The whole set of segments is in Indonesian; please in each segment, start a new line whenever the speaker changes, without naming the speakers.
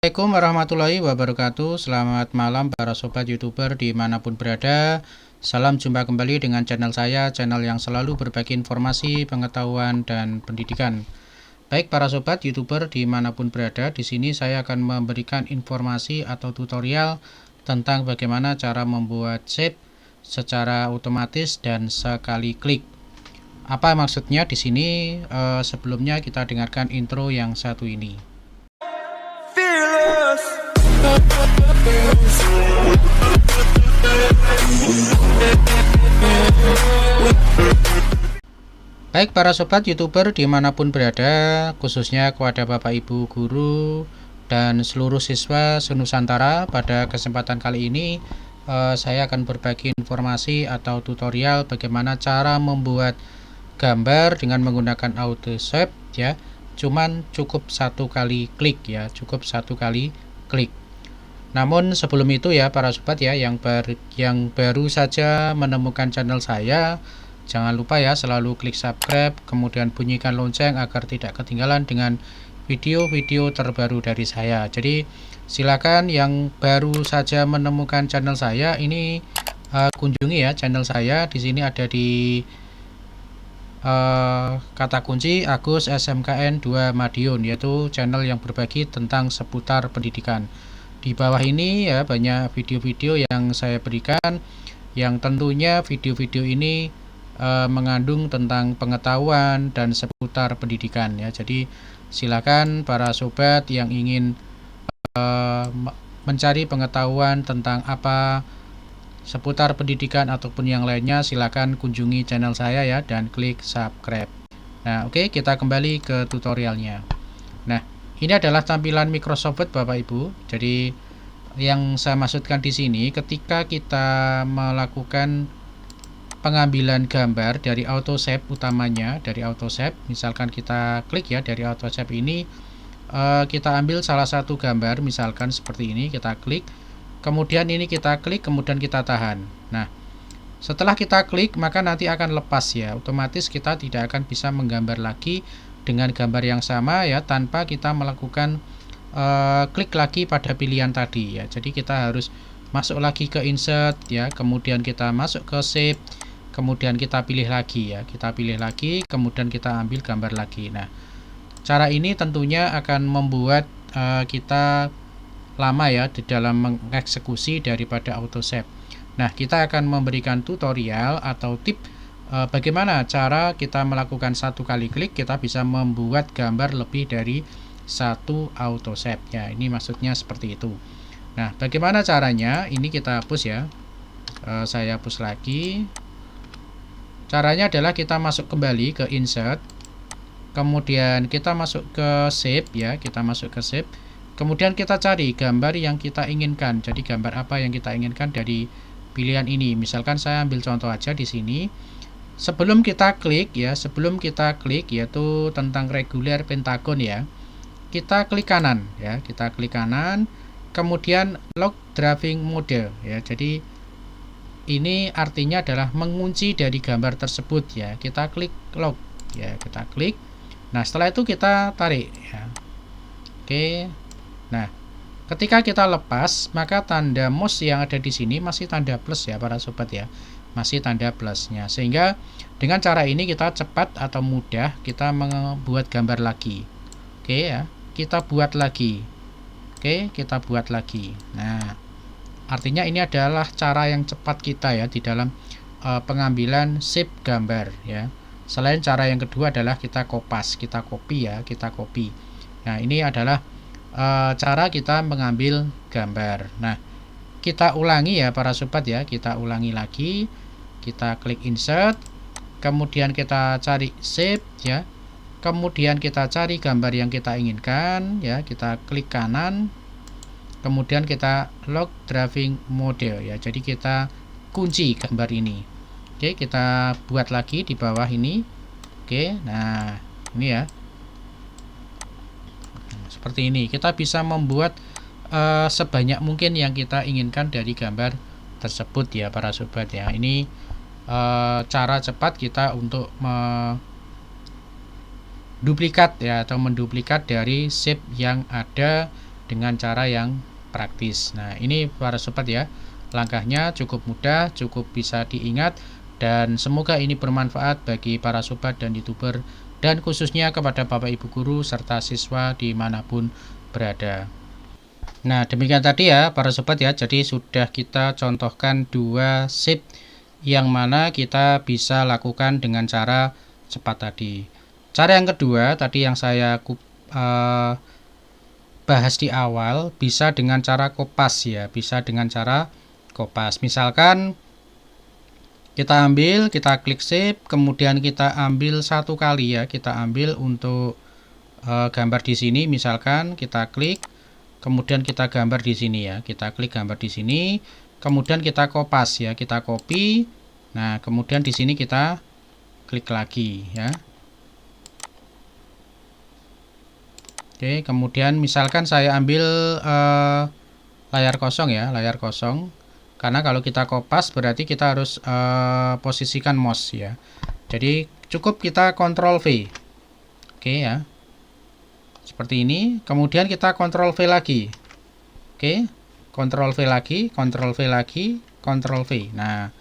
Assalamualaikum warahmatullahi wabarakatuh. Selamat malam para sobat YouTuber dimanapun berada. Salam jumpa kembali dengan channel saya, channel yang selalu berbagi informasi, pengetahuan, dan pendidikan. Baik para sobat YouTuber dimanapun berada, di sini saya akan memberikan informasi atau tutorial tentang bagaimana cara membuat shape secara otomatis dan sekali klik. Apa maksudnya di sini? Sebelumnya kita dengarkan intro yang satu ini. Baik para sobat YouTuber dimanapun berada, khususnya kepada Bapak Ibu guru dan seluruh siswa senusantara, pada kesempatan kali ini saya akan berbagi informasi atau tutorial bagaimana cara membuat gambar dengan menggunakan Autoshape ya. Cuman cukup satu kali klik ya, cukup satu kali klik. Namun sebelum itu ya para sobat ya, yang baru saja menemukan channel saya, jangan lupa ya selalu klik subscribe, kemudian bunyikan lonceng agar tidak ketinggalan dengan video-video terbaru dari saya. Jadi silakan yang baru saja menemukan channel saya ini kunjungi ya channel saya. Di sini ada di kata kunci Agus SMKN 2 Madiun, yaitu channel yang berbagi tentang seputar pendidikan. Di bawah ini ya banyak video-video yang saya berikan, yang tentunya video-video ini mengandung tentang pengetahuan dan seputar pendidikan ya. Jadi silakan para sobat yang ingin mencari pengetahuan tentang apa seputar pendidikan ataupun yang lainnya, silakan kunjungi channel saya ya dan klik subscribe. Nah, oke, kita kembali ke tutorialnya. Nah, ini adalah tampilan Microsoft Word Bapak Ibu. Jadi yang saya maksudkan di sini, ketika kita melakukan pengambilan gambar dari Autoshape utamanya, dari Autoshape, misalkan kita klik ya dari Autoshape ini, kita ambil salah satu gambar, misalkan seperti ini, kita klik. Kemudian ini kita klik, kemudian kita tahan. Nah, setelah kita klik maka nanti akan lepas ya. Otomatis kita tidak akan bisa menggambar lagi dengan gambar yang sama ya, tanpa kita melakukan klik lagi pada pilihan tadi ya. Jadi kita harus masuk lagi ke insert ya, kemudian kita masuk ke shape, kemudian kita pilih lagi ya. Kita pilih lagi, kemudian kita ambil gambar lagi. Nah, cara ini tentunya akan membuat kita lama ya di dalam mengeksekusi daripada Autoshape. Nah, kita akan memberikan tutorial atau tip bagaimana cara kita melakukan satu kali klik kita bisa membuat gambar lebih dari satu Autoshape ya. Ini maksudnya seperti itu. Nah, bagaimana caranya? Ini kita hapus ya. Saya hapus lagi. Caranya adalah kita masuk kembali ke insert, kemudian kita masuk ke shape ya, kita masuk ke shape. Kemudian kita cari gambar yang kita inginkan. Jadi gambar apa yang kita inginkan dari pilihan ini. Misalkan saya ambil contoh aja di sini. Sebelum kita klik ya, yaitu tentang reguler pentagon ya. Kita klik kanan ya, kita klik kanan. Kemudian lock drawing mode ya. Jadi ini artinya adalah mengunci dari gambar tersebut ya. Kita klik lock ya, kita klik. Nah, setelah itu kita tarik ya. Oke. Nah, ketika kita lepas, maka tanda mouse yang ada di sini masih tanda plus ya para sobat ya. Masih tanda plusnya. Sehingga dengan cara ini kita cepat atau mudah kita membuat gambar lagi. Oke ya, kita buat lagi. Oke, kita buat lagi. Nah, artinya ini adalah cara yang cepat kita ya di dalam pengambilan shape gambar ya. Selain cara yang kedua adalah kita kopas, kita copy ya, kita copy. Nah, ini adalah cara kita mengambil gambar. Nah, kita ulangi ya para sobat ya, kita ulangi lagi. Kita klik insert, kemudian kita cari shape ya, kemudian kita cari gambar yang kita inginkan ya, kita klik kanan, kemudian kita lock drawing mode ya. Jadi kita kunci gambar ini. Oke, kita buat lagi di bawah ini. Oke, nah ini ya, seperti ini. Kita bisa membuat sebanyak mungkin yang kita inginkan dari gambar tersebut ya para sobat ya. Ini cara cepat kita untuk duplikat ya, atau menduplikat dari shape yang ada dengan cara yang praktis. Nah, ini para sobat ya, langkahnya cukup mudah, cukup bisa diingat, dan semoga ini bermanfaat bagi para sobat dan YouTuber, dan khususnya kepada Bapak Ibu guru serta siswa dimanapun berada. Nah, demikian tadi ya para sobat ya, jadi sudah kita contohkan 2 shift yang mana kita bisa lakukan dengan cara cepat tadi. Cara yang kedua tadi yang saya bahas di awal, bisa dengan cara kopas ya, bisa dengan cara kopas. Misalkan kita klik shape, kemudian kita ambil satu kali ya, kita ambil untuk gambar di sini, misalkan kita klik, kemudian kita gambar di sini ya, kita klik gambar di sini, kemudian kita kopas ya, kita copy. Nah, kemudian di sini kita klik lagi ya. Oke, kemudian misalkan saya ambil layar kosong ya, layar kosong. Karena kalau kita kopas berarti kita harus posisikan mouse ya. Jadi cukup kita Ctrl V. Oke ya. Seperti ini. Kemudian kita Ctrl V lagi. Oke, Ctrl V lagi, Ctrl V lagi, Ctrl V. Nah,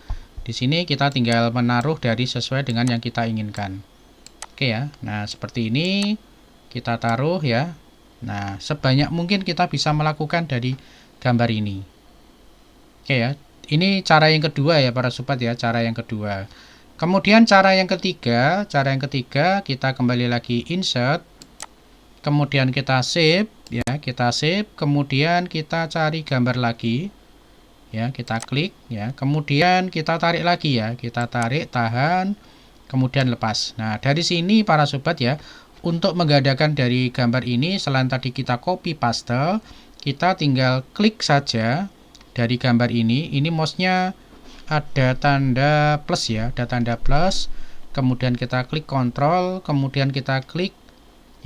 di sini kita tinggal menaruh dari sesuai dengan yang kita inginkan. Oke ya. Nah, seperti ini. Kita taruh ya. Nah, sebanyak mungkin kita bisa melakukan dari gambar ini. Oke ya. Ini cara yang kedua ya para sobat ya, cara yang kedua. Kemudian cara yang ketiga kita kembali lagi insert. Kemudian kita save ya, kita save, kemudian kita cari gambar lagi. Ya, kita klik ya. Kemudian kita tarik lagi ya. Kita tarik, tahan, kemudian lepas. Nah, dari sini para sobat ya, untuk menggandakan dari gambar ini, selain tadi kita copy paste, kita tinggal klik saja dari gambar ini. Ini mouse-nya ada tanda plus ya, ada tanda plus. Kemudian kita klik Ctrl, kemudian kita klik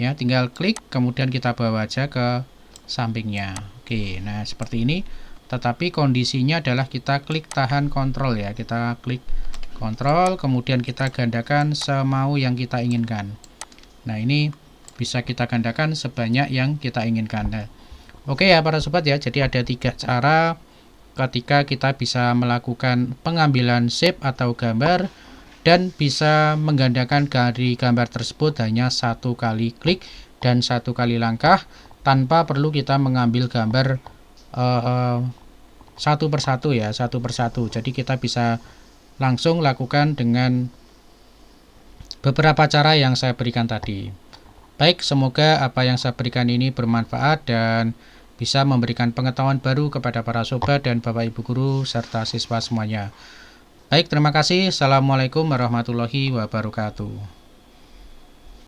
ya, tinggal klik, kemudian kita bawa aja ke sampingnya. Oke, nah seperti ini. Tetapi kondisinya adalah kita klik tahan Ctrl ya, kita klik Ctrl, kemudian kita gandakan semau yang kita inginkan. Nah, ini bisa kita gandakan sebanyak yang kita inginkan. Nah, oke ya para sobat ya, jadi ada 3 cara ketika kita bisa melakukan pengambilan shape atau gambar dan bisa menggandakan dari gambar tersebut hanya 1 kali klik dan 1 kali langkah tanpa perlu kita mengambil gambar satu persatu ya, satu persatu. Jadi kita bisa langsung lakukan dengan beberapa cara yang saya berikan tadi. Baik, semoga apa yang saya berikan ini bermanfaat dan bisa memberikan pengetahuan baru kepada para sobat dan Bapak Ibu guru serta siswa semuanya. Baik, terima kasih. Assalamualaikum warahmatullahi wabarakatuh.